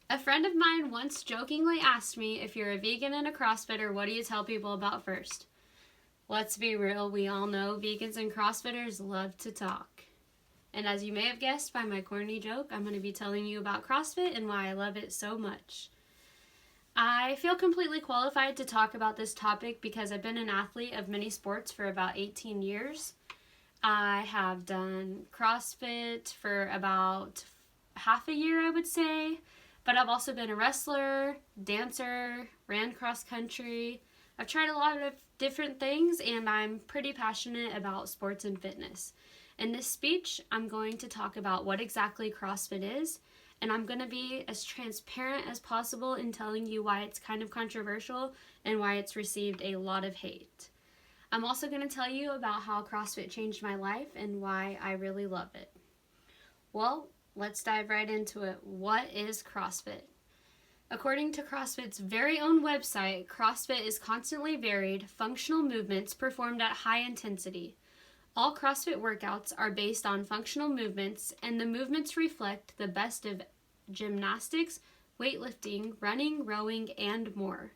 A friend of mine once jokingly asked me, if you're a vegan and a CrossFitter, what do you tell people about first? Let's be real, we all know vegans and CrossFitters love to talk. And as you may have guessed by my corny joke, I'm going to be telling you about CrossFit and why I love it so much. I feel completely qualified to talk about this topic because I've been an athlete of many sports for about 18 years. I have done CrossFit for about half a year, I would say. But I've also been a wrestler, dancer, ran cross country. I've tried a lot of different things, and I'm pretty passionate about sports and fitness. In this speech, I'm going to talk about what exactly CrossFit is, and I'm going to be as transparent as possible in telling you why it's kind of controversial and why it's received a lot of hate. I'm also going to tell you about how CrossFit changed my life and why I really love it. Well, let's dive right into it. What is CrossFit? According to CrossFit's very own website, CrossFit is constantly varied, functional movements performed at high intensity. All CrossFit workouts are based on functional movements, and the movements reflect the best of gymnastics, weightlifting, running, rowing, and more.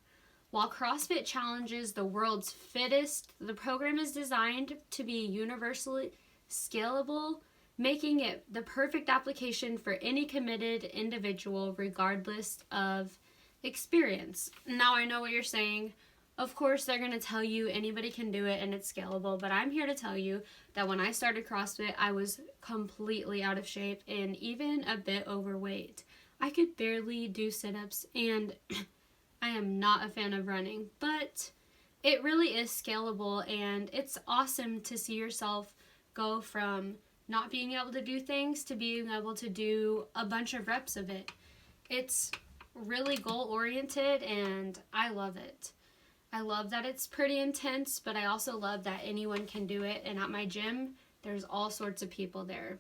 While CrossFit challenges the world's fittest, the program is designed to be universally scalable, making it the perfect application for any committed individual regardless of experience. Now I know what you're saying. Of course, they're going to tell you anybody can do it and it's scalable, but I'm here to tell you that when I started CrossFit, I was completely out of shape and even a bit overweight. I could barely do sit-ups, and I am not a fan of running, but it really is scalable, and it's awesome to see yourself go from not being able to do things to being able to do a bunch of reps of it. It's really goal-oriented, and I love it. I love that it's pretty intense, but I also love that anyone can do it, and at my gym, there's all sorts of people there.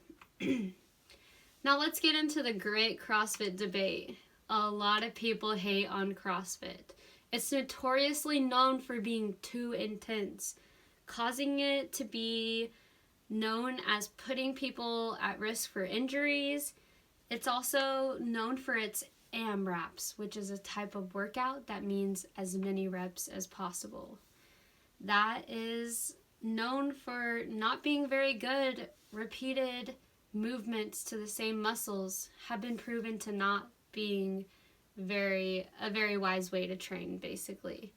Now let's get into the great CrossFit debate. A lot of people hate on CrossFit. It's notoriously known for being too intense, causing it to be known as putting people at risk for injuries. It's also known for its AMRAPs, which is a type of workout that means as many reps as possible. That is known for not being very good. Repeated movements to the same muscles have been proven to not being a very wise way to train, basically.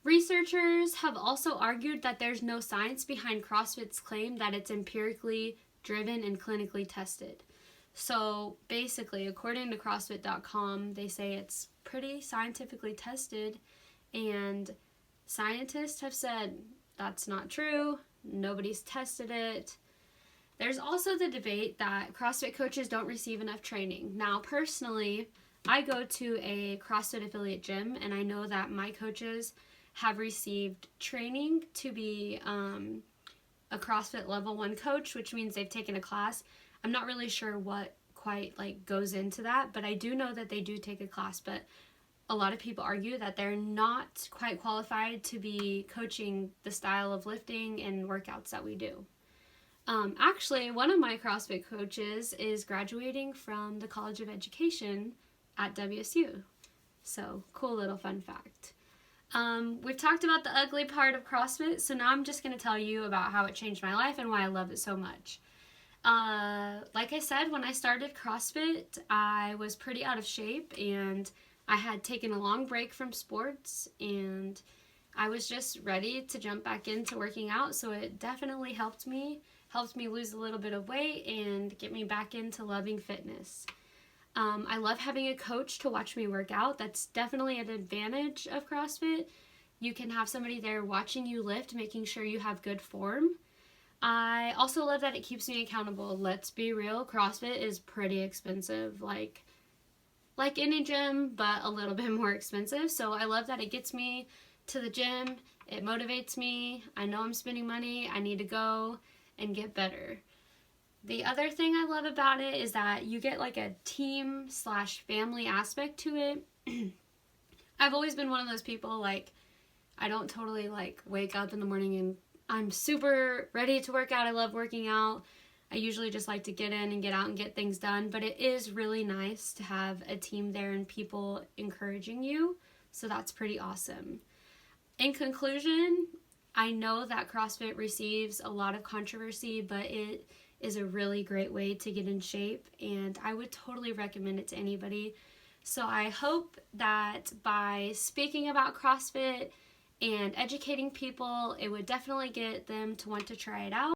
Researchers have also argued that there's no science behind CrossFit's claim that it's empirically driven and clinically tested. So basically, according to CrossFit.com, they say it's pretty scientifically tested, and scientists have said that's not true, nobody's tested it. There's also the debate that CrossFit coaches don't receive enough training. Now, personally, I go to a CrossFit affiliate gym, and I know that my coaches have received training to be a CrossFit level 1 coach, which means they've taken a class. I'm not really sure what quite goes into that, but I do know that they do take a class. But a lot of people argue that they're not quite qualified to be coaching the style of lifting and workouts that we do. Actually, one of my CrossFit coaches is graduating from the College of Education at WSU. So, cool little fun fact. We've talked about the ugly part of CrossFit, so now I'm just going to tell you about how it changed my life and why I love it so much. Like I said, when I started CrossFit, I was pretty out of shape, and I had taken a long break from sports, and I was just ready to jump back into working out, so it definitely helped me lose a little bit of weight and get me back into loving fitness. I love having a coach to watch me work out. That's definitely an advantage of CrossFit. You can have somebody there watching you lift, making sure you have good form. I also love that it keeps me accountable. Let's be real, CrossFit is pretty expensive, like any gym, but a little bit more expensive. So I love that it gets me to the gym. It motivates me. I know I'm spending money. I need to go and get better. The other thing I love about it is that you get a team/family aspect to it. I've always been one of those people, I don't totally wake up in the morning and I'm super ready to work out. I love working out. I usually just like to get in and get out and get things done, but it is really nice to have a team there and people encouraging you, so that's pretty awesome. In conclusion, I know that CrossFit receives a lot of controversy, but it is a really great way to get in shape, and I would totally recommend it to anybody. So I hope that by speaking about CrossFit and educating people, it would definitely get them to want to try it out.